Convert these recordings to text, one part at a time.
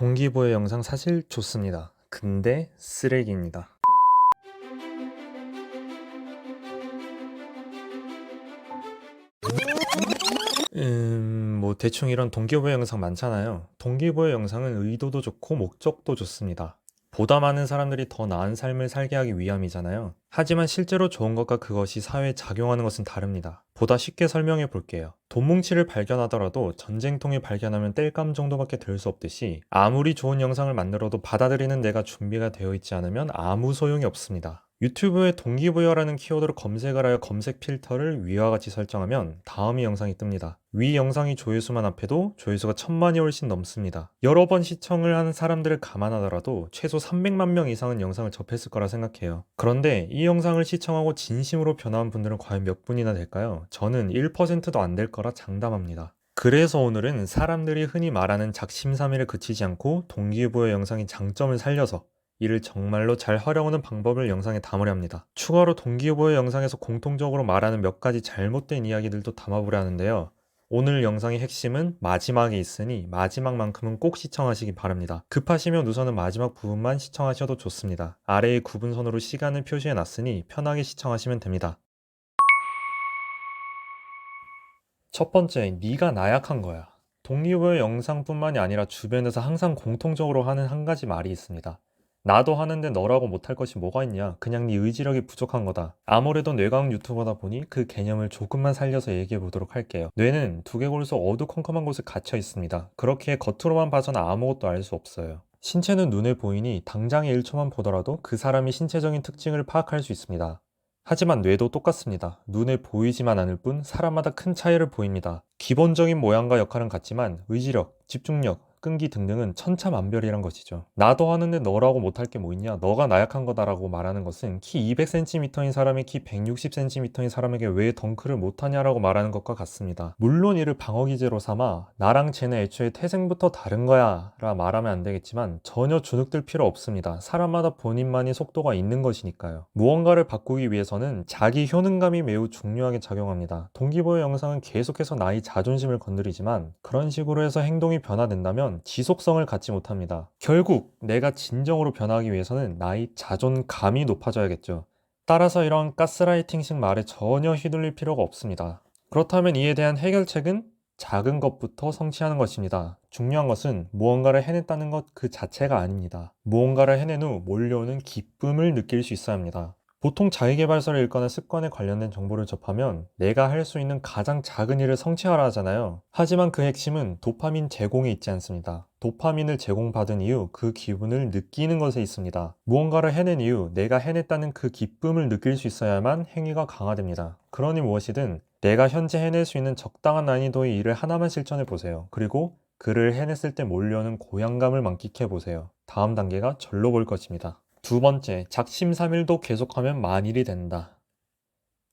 동기부여 영상 사실 좋습니다. 근데 쓰레기입니다. 대충 이런 동기부여 영상 많잖아요. 동기부여 영상은 의도도 좋고 목적도 좋습니다. 보다 많은 사람들이 더 나은 삶을 살게 하기 위함이잖아요. 하지만 실제로 좋은 것과 그것이 사회에 작용하는 것은 다릅니다. 보다 쉽게 설명해 볼게요. 돈 뭉치를 발견하더라도 전쟁통을 발견하면 땔감 정도밖에 들 수 없듯이 아무리 좋은 영상을 만들어도 받아들이는 내가 준비가 되어 있지 않으면 아무 소용이 없습니다. 유튜브에 동기부여라는 키워드로 검색을 하여 검색 필터를 위와 같이 설정하면 다음이 영상이 뜹니다. 위 영상이 조회수만 합해도 조회수가 1000만이 훨씬 넘습니다. 여러 번 시청을 하는 사람들을 감안하더라도 최소 300만 명 이상은 영상을 접했을 거라 생각해요. 그런데 이 영상을 시청하고 진심으로 변화한 분들은 과연 몇 분이나 될까요? 저는 1%도 안 될 거라 장담합니다. 그래서 오늘은 사람들이 흔히 말하는 작심삼일에 그치지 않고 동기부여 영상의 장점을 살려서 이를 정말로 잘 활용하는 방법을 영상에 담으려 합니다. 추가로 동기부여 영상에서 공통적으로 말하는 몇 가지 잘못된 이야기들도 담아보려 하는데요. 오늘 영상의 핵심은 마지막에 있으니 마지막만큼은 꼭 시청하시기 바랍니다. 급하시면 우선은 마지막 부분만 시청하셔도 좋습니다. 아래에 구분선으로 시간을 표시해 놨으니 편하게 시청하시면 됩니다. 첫 번째, 네가 나약한 거야. 동기부여 영상뿐만이 아니라 주변에서 항상 공통적으로 하는 한 가지 말이 있습니다. 나도 하는데 너라고 못할 것이 뭐가 있냐? 그냥 네 의지력이 부족한 거다. 아무래도 뇌과학 유튜버다 보니 그 개념을 조금만 살려서 얘기해 보도록 할게요. 뇌는 두개골수 어두컴컴한 곳에 갇혀 있습니다. 그렇게 겉으로만 봐서는 아무것도 알 수 없어요. 신체는 눈에 보이니 당장의 1초만 보더라도 그 사람의 신체적인 특징을 파악할 수 있습니다. 하지만 뇌도 똑같습니다. 눈에 보이지만 않을 뿐 사람마다 큰 차이를 보입니다. 기본적인 모양과 역할은 같지만 의지력, 집중력, 끈기 등등은 천차만별이란 것이죠. 나도 하는데 너라고 못할 게 뭐 있냐? 너가 나약한 거다라고 말하는 것은 키 200cm인 사람이 키 160cm인 사람에게 왜 덩크를 못하냐라고 말하는 것과 같습니다. 물론 이를 방어기제로 삼아 나랑 쟤는 애초에 태생부터 다른 거야 라 말하면 안 되겠지만 전혀 주눅들 필요 없습니다. 사람마다 본인만의 속도가 있는 것이니까요. 무언가를 바꾸기 위해서는 자기 효능감이 매우 중요하게 작용합니다. 동기부여 영상은 계속해서 나의 자존심을 건드리지만 그런 식으로 해서 행동이 변화된다면 지속성을 갖지 못합니다. 결국 내가 진정으로 변화하기 위해서는 나의 자존감이 높아져야겠죠. 따라서 이런 가스라이팅식 말에 전혀 휘둘릴 필요가 없습니다. 그렇다면 이에 대한 해결책은 작은 것부터 성취하는 것입니다. 중요한 것은 무언가를 해냈다는 것 그 자체가 아닙니다. 무언가를 해낸 후 몰려오는 기쁨을 느낄 수 있어야 합니다. 보통 자기계발서를 읽거나 습관에 관련된 정보를 접하면 내가 할 수 있는 가장 작은 일을 성취하라 하잖아요. 하지만 그 핵심은 도파민 제공에 있지 않습니다. 도파민을 제공받은 이후 그 기분을 느끼는 것에 있습니다. 무언가를 해낸 이후 내가 해냈다는 그 기쁨을 느낄 수 있어야만 행위가 강화됩니다. 그러니 무엇이든 내가 현재 해낼 수 있는 적당한 난이도의 일을 하나만 실천해 보세요. 그리고 그를 해냈을 때 몰려오는 고양감을 만끽해 보세요. 다음 단계가 절로 볼 것입니다. 두 번째, 작심삼일도 계속하면 만일이 된다.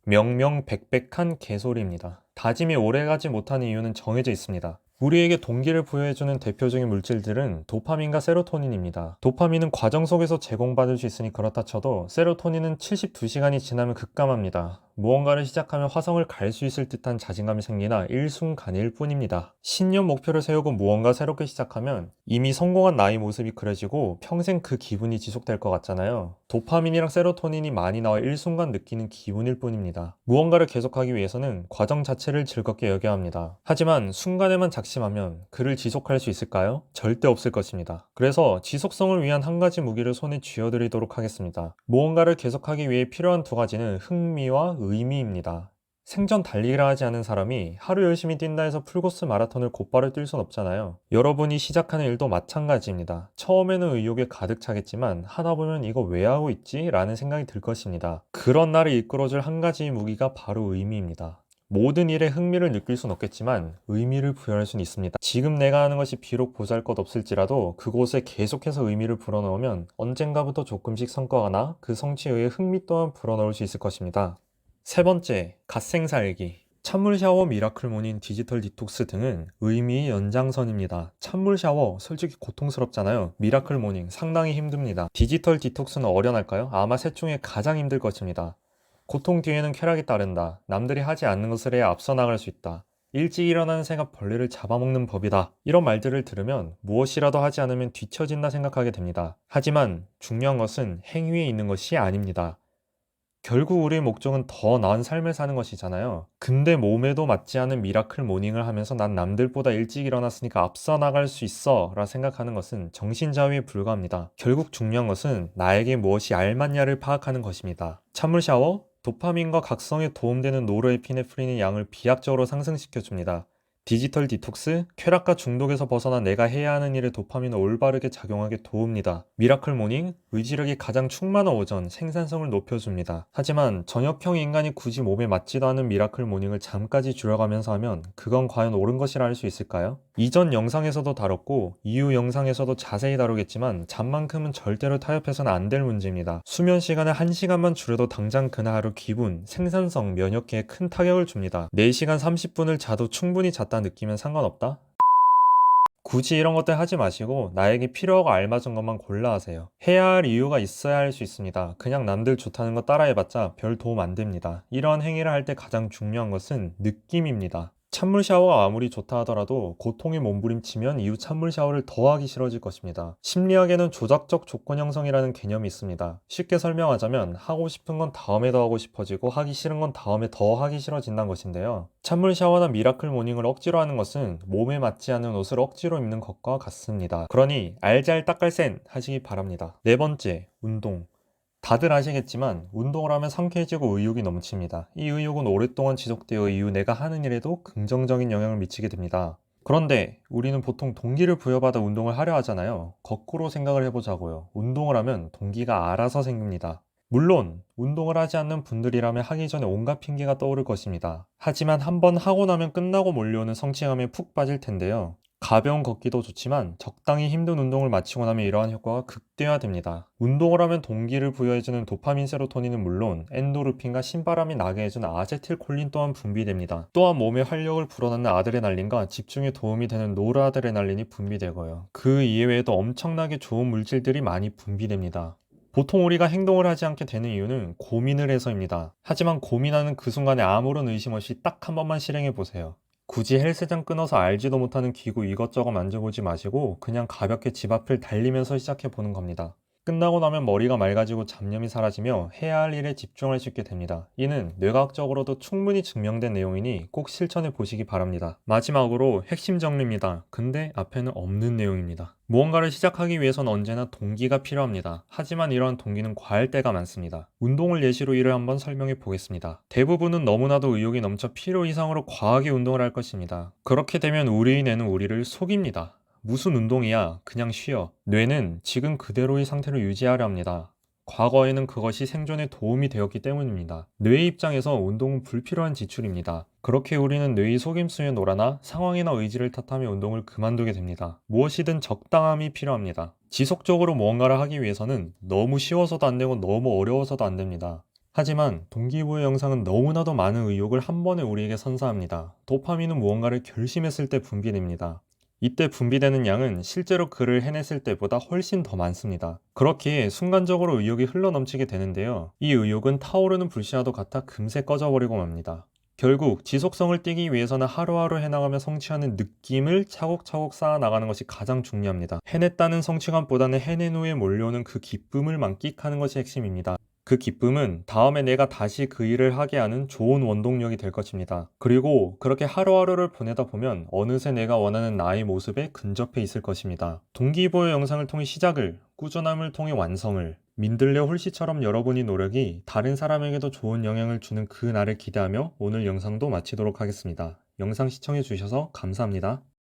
명명백백한 개소리입니다. 다짐이 오래가지 못하는 이유는 정해져 있습니다. 우리에게 동기를 부여해주는 대표적인 물질들은 도파민과 세로토닌입니다. 도파민은 과정 속에서 제공받을 수 있으니 그렇다 쳐도 세로토닌은 72시간이 지나면 급감합니다. 무언가를 시작하면 화성을 갈 수 있을 듯한 자신감이 생기나 일순간일 뿐입니다. 신년 목표를 세우고 무언가 새롭게 시작하면 이미 성공한 나의 모습이 그려지고 평생 그 기분이 지속될 것 같잖아요. 도파민이랑 세로토닌이 많이 나와 일순간 느끼는 기분일 뿐입니다. 무언가를 계속하기 위해서는 과정 자체를 즐겁게 여겨야 합니다. 하지만 순간에만 작심하면 그를 지속할 수 있을까요? 절대 없을 것입니다. 그래서 지속성을 위한 한 가지 무기를 손에 쥐어드리도록 하겠습니다. 무언가를 계속하기 위해 필요한 두 가지는 흥미와 의미입니다. 생전 달리기를 하지 않은 사람이 하루 열심히 뛴다 해서 풀코스 마라톤을 곧바로 뛸 순 없잖아요. 여러분이 시작하는 일도 마찬가지입니다. 처음에는 의욕에 가득 차겠지만 하다 보면 이거 왜 하고 있지? 라는 생각이 들 것입니다. 그런 나를 이끌어줄 한 가지의 무기가 바로 의미입니다. 모든 일에 흥미를 느낄 순 없겠지만 의미를 부여할 수는 있습니다. 지금 내가 하는 것이 비록 보잘것없을지라도 그곳에 계속해서 의미를 불어넣으면 언젠가부터 조금씩 성과가 나 그 성취에 의해 흥미 또한 불어넣을 수 있을 것입니다. 세 번째, 갓생살기. 찬물 샤워, 미라클 모닝, 디지털 디톡스 등은 의미의 연장선입니다. 찬물 샤워, 솔직히 고통스럽잖아요. 미라클 모닝, 상당히 힘듭니다. 디지털 디톡스는 어련할까요? 아마 셋 중에 가장 힘들 것입니다. 고통 뒤에는 쾌락이 따른다. 남들이 하지 않는 것을 해야 앞서 나갈 수 있다. 일찍 일어나는 새가 벌레를 잡아먹는 법이다. 이런 말들을 들으면 무엇이라도 하지 않으면 뒤처진다 생각하게 됩니다. 하지만 중요한 것은 행위에 있는 것이 아닙니다. 결국 우리의 목적은 더 나은 삶을 사는 것이잖아요. 근데 몸에도 맞지 않은 미라클 모닝을 하면서 난 남들보다 일찍 일어났으니까 앞서 나갈 수 있어 라 생각하는 것은 정신자위에 불과합니다. 결국 중요한 것은 나에게 무엇이 알맞냐를 파악하는 것입니다. 찬물 샤워, 도파민과 각성에 도움되는 노르에피네프린의 양을 비약적으로 상승시켜줍니다. 디지털 디톡스, 쾌락과 중독에서 벗어나 내가 해야 하는 일에 도파민을 올바르게 작용하게 도웁니다. 미라클 모닝, 의지력이 가장 충만한 오전, 생산성을 높여줍니다. 하지만 저녁형 인간이 굳이 몸에 맞지도 않은 미라클 모닝을 잠까지 줄여가면서 하면 그건 과연 옳은 것이라 할 수 있을까요? 이전 영상에서도 다뤘고 이후 영상에서도 자세히 다루겠지만 잠만큼은 절대로 타협해서는 안 될 문제입니다. 수면 시간을 1시간만 줄여도 당장 그날 하루 기분, 생산성, 면역계에 큰 타격을 줍니다. 4시간 30분을 자도 충분히 잤다 느끼면 상관없다? 굳이 이런 것들 하지 마시고 나에게 필요하고 알맞은 것만 골라 하세요. 해야 할 이유가 있어야 할 수 있습니다. 그냥 남들 좋다는 거 따라해봤자 별 도움 안 됩니다. 이러한 행위를 할 때 가장 중요한 것은 느낌입니다. 찬물 샤워가 아무리 좋다 하더라도 고통이 몸부림치면 이후 찬물 샤워를 더 하기 싫어질 것입니다. 심리학에는 조작적 조건 형성이라는 개념이 있습니다. 쉽게 설명하자면 하고 싶은 건 다음에 더 하고 싶어지고 하기 싫은 건 다음에 더 하기 싫어진다는 것인데요. 찬물 샤워나 미라클 모닝을 억지로 하는 것은 몸에 맞지 않는 옷을 억지로 입는 것과 같습니다. 그러니 알잘 딱갈센 하시기 바랍니다. 네 번째, 운동. 다들 아시겠지만 운동을 하면 상쾌해지고 의욕이 넘칩니다. 이 의욕은 오랫동안 지속되어 이후 내가 하는 일에도 긍정적인 영향을 미치게 됩니다. 그런데 우리는 보통 동기를 부여받아 운동을 하려 하잖아요. 거꾸로 생각을 해보자고요. 운동을 하면 동기가 알아서 생깁니다. 물론 운동을 하지 않는 분들이라면 하기 전에 온갖 핑계가 떠오를 것입니다. 하지만 한번 하고 나면 끝나고 몰려오는 성취감에 푹 빠질 텐데요. 가벼운 걷기도 좋지만 적당히 힘든 운동을 마치고 나면 이러한 효과가 극대화됩니다. 운동을 하면 동기를 부여해주는 도파민 세로토닌은 물론 엔도르핀과 신바람이 나게 해주는 아세틸콜린 또한 분비됩니다. 또한 몸에 활력을 불어넣는 아드레날린과 집중에 도움이 되는 노르아드레날린이 분비되고요. 그 이외에도 엄청나게 좋은 물질들이 많이 분비됩니다. 보통 우리가 행동을 하지 않게 되는 이유는 고민을 해서입니다. 하지만 고민하는 그 순간에 아무런 의심 없이 딱 한 번만 실행해 보세요. 굳이 헬스장 끊어서 알지도 못하는 기구 이것저것 만져보지 마시고 그냥 가볍게 집 앞을 달리면서 시작해 보는 겁니다. 끝나고 나면 머리가 맑아지고 잡념이 사라지며 해야 할 일에 집중할 수 있게 됩니다. 이는 뇌과학적으로도 충분히 증명된 내용이니 꼭 실천해 보시기 바랍니다. 마지막으로 핵심 정리입니다. 근데 앞에는 없는 내용입니다. 무언가를 시작하기 위해서는 언제나 동기가 필요합니다. 하지만 이러한 동기는 과할 때가 많습니다. 운동을 예시로 이를 한번 설명해 보겠습니다. 대부분은 너무나도 의욕이 넘쳐 필요 이상으로 과하게 운동을 할 것입니다. 그렇게 되면 우리의 뇌는 우리를 속입니다. 무슨 운동이야? 그냥 쉬어. 뇌는 지금 그대로의 상태를 유지하려 합니다. 과거에는 그것이 생존에 도움이 되었기 때문입니다. 뇌의 입장에서 운동은 불필요한 지출입니다. 그렇게 우리는 뇌의 속임수에 놀아나 상황이나 의지를 탓하며 운동을 그만두게 됩니다. 무엇이든 적당함이 필요합니다. 지속적으로 무언가를 하기 위해서는 너무 쉬워서도 안 되고 너무 어려워서도 안 됩니다. 하지만 동기부여 영상은 너무나도 많은 의욕을 한 번에 우리에게 선사합니다. 도파민은 무언가를 결심했을 때 분비됩니다. 이때 분비되는 양은 실제로 그를 해냈을 때보다 훨씬 더 많습니다. 그렇기에 순간적으로 의욕이 흘러넘치게 되는데요. 이 의욕은 타오르는 불씨와도 같아 금세 꺼져버리고 맙니다. 결국 지속성을 띠기 위해서는 하루하루 해나가며 성취하는 느낌을 차곡차곡 쌓아나가는 것이 가장 중요합니다. 해냈다는 성취감보다는 해낸 후에 몰려오는 그 기쁨을 만끽하는 것이 핵심입니다. 그 기쁨은 다음에 내가 다시 그 일을 하게 하는 좋은 원동력이 될 것입니다. 그리고 그렇게 하루하루를 보내다 보면 어느새 내가 원하는 나의 모습에 근접해 있을 것입니다. 동기부여 영상을 통해 시작을, 꾸준함을 통해 완성을, 민들레 홀씨처럼 여러분의 노력이 다른 사람에게도 좋은 영향을 주는 그 날을 기대하며 오늘 영상도 마치도록 하겠습니다. 영상 시청해 주셔서 감사합니다.